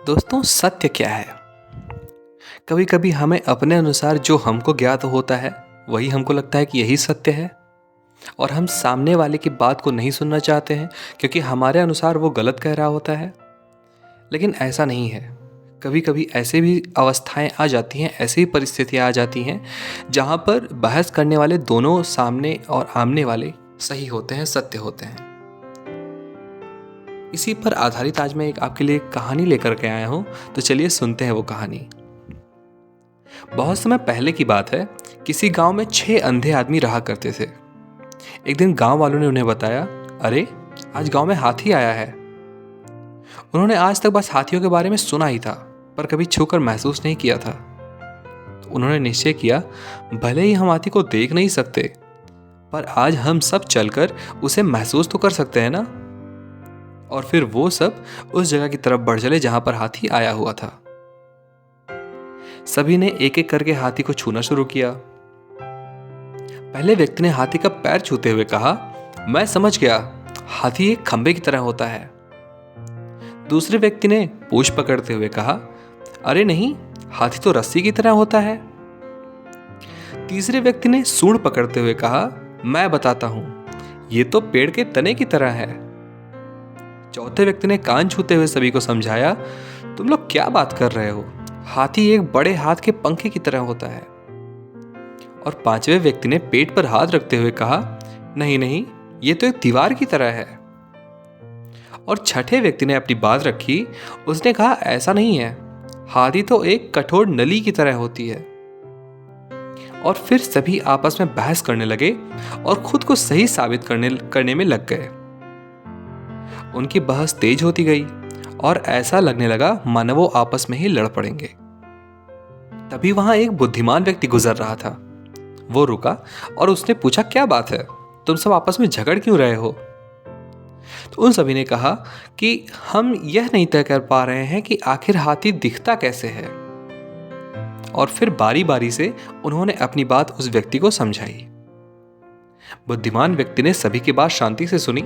दोस्तों, सत्य क्या है? कभी कभी हमें अपने अनुसार जो हमको ज्ञात होता है वही हमको लगता है कि यही सत्य है, और हम सामने वाले की बात को नहीं सुनना चाहते हैं क्योंकि हमारे अनुसार वो गलत कह रहा होता है। लेकिन ऐसा नहीं है। कभी कभी ऐसे भी अवस्थाएं आ जाती हैं, ऐसी भी परिस्थितियां आ जाती हैं जहां पर बहस करने वाले दोनों सामने और आमने वाले सही होते हैं, सत्य होते हैं। इसी पर आधारित आज मैं एक आपके लिए कहानी लेकर के आया हूं, तो चलिए सुनते हैं वो कहानी। बहुत समय पहले की बात है। किसी गांव में 6 अंधे आदमी रहा करते थे। एक दिन गांव वालों ने उन्हें बताया, अरे आज गांव में हाथी आया है। उन्होंने आज तक बस हाथियों के बारे में सुना ही था, पर कभी छूकर महसूस नहीं किया था। तो उन्होंने निश्चय किया, भले ही हम हाथी को देख नहीं सकते, पर आज हम सब चलकर उसे महसूस तो कर सकते हैं ना। और फिर वो सब उस जगह की तरफ बढ़ चले जहां पर हाथी आया हुआ था। सभी ने एक एक करके हाथी को छूना शुरू किया। पहले व्यक्ति ने हाथी का पैर छूते हुए कहा, मैं समझ गया, हाथी एक खंबे की तरह होता है। दूसरे व्यक्ति ने पूंछ पकड़ते हुए कहा, अरे नहीं, हाथी तो रस्सी की तरह होता है। तीसरे व्यक्ति ने सूंड पकड़ते हुए कहा, मैं बताता हूं, ये तो पेड़ के तने की तरह है। चौथे व्यक्ति ने कान छूते हुए सभी को समझाया, तुम लोग क्या बात कर रहे हो, हाथी एक बड़े हाथ के पंखे की तरह होता है। और पांचवें व्यक्ति ने पेट पर हाथ रखते हुए कहा, नहीं नहीं, ये तो एक दीवार की तरह है। और छठे व्यक्ति ने अपनी बात रखी। उसने कहा, ऐसा नहीं है, हाथी तो एक कठोर नली की तरह होती है। और फिर सभी आपस में बहस करने लगे और खुद को सही साबित करने में लग गए। उनकी बहस तेज होती गई और ऐसा लगने लगा मानो वो आपस में ही लड़ पड़ेंगे। तभी वहां एक बुद्धिमान व्यक्ति गुजर रहा था। वो रुका और उसने पूछा, क्या बात है, तुम सब आपस में झगड़ क्यों रहे हो? तो उन सभी ने कहा कि हम यह नहीं तय कर पा रहे हैं कि आखिर हाथी दिखता कैसे है। और फिर बारी बारी से उन्होंने अपनी बात उस व्यक्ति को समझाई। बुद्धिमान व्यक्ति ने सभी की बात शांति से सुनी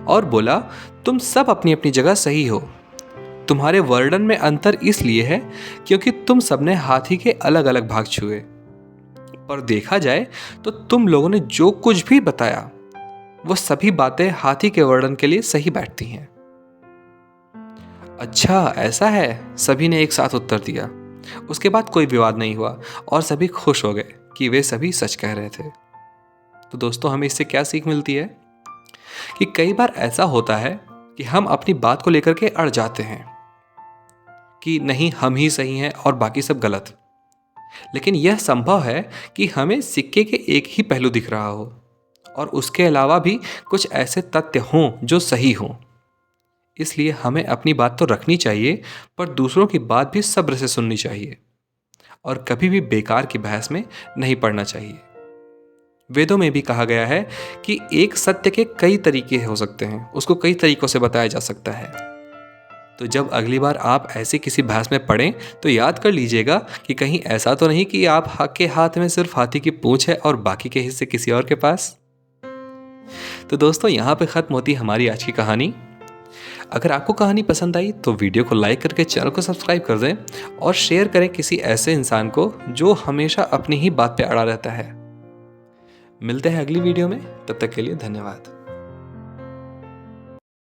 और बोला, तुम सब अपनी अपनी जगह सही हो। तुम्हारे वर्णन में अंतर इसलिए है क्योंकि तुम सबने हाथी के अलग अलग भाग छुए, पर देखा जाए तो तुम लोगों ने जो कुछ भी बताया वो सभी बातें हाथी के वर्णन के लिए सही बैठती हैं। अच्छा ऐसा है, सभी ने एक साथ उत्तर दिया। उसके बाद कोई विवाद नहीं हुआ और सभी खुश हो गए कि वे सभी सच कह रहे थे। तो दोस्तों, हमें इससे क्या सीख मिलती है कि कई बार ऐसा होता है कि हम अपनी बात को लेकर के अड़ जाते हैं कि नहीं, हम ही सही हैं और बाकी सब गलत। लेकिन यह संभव है कि हमें सिक्के के एक ही पहलू दिख रहा हो और उसके अलावा भी कुछ ऐसे तथ्य हों जो सही हों। इसलिए हमें अपनी बात तो रखनी चाहिए, पर दूसरों की बात भी सब्र से सुननी चाहिए और कभी भी बेकार की बहस में नहीं पड़ना चाहिए। वेदों में भी कहा गया है कि एक सत्य के कई तरीके हो सकते हैं, उसको कई तरीकों से बताया जा सकता है। तो जब अगली बार आप ऐसी किसी बहस में पड़ें तो याद कर लीजिएगा कि कहीं ऐसा तो नहीं कि आप के हाथ में सिर्फ हाथी की पूंछ है और बाकी के हिस्से किसी और के पास। तो दोस्तों, यहाँ पे खत्म होती है हमारी आज की कहानी। अगर आपको कहानी पसंद आई तो वीडियो को लाइक करके चैनल को सब्सक्राइब कर दें और शेयर करें किसी ऐसे इंसान को जो हमेशा अपनी ही बात पे अड़ा रहता है। मिलते हैं अगली वीडियो में, तब तक के लिए धन्यवाद।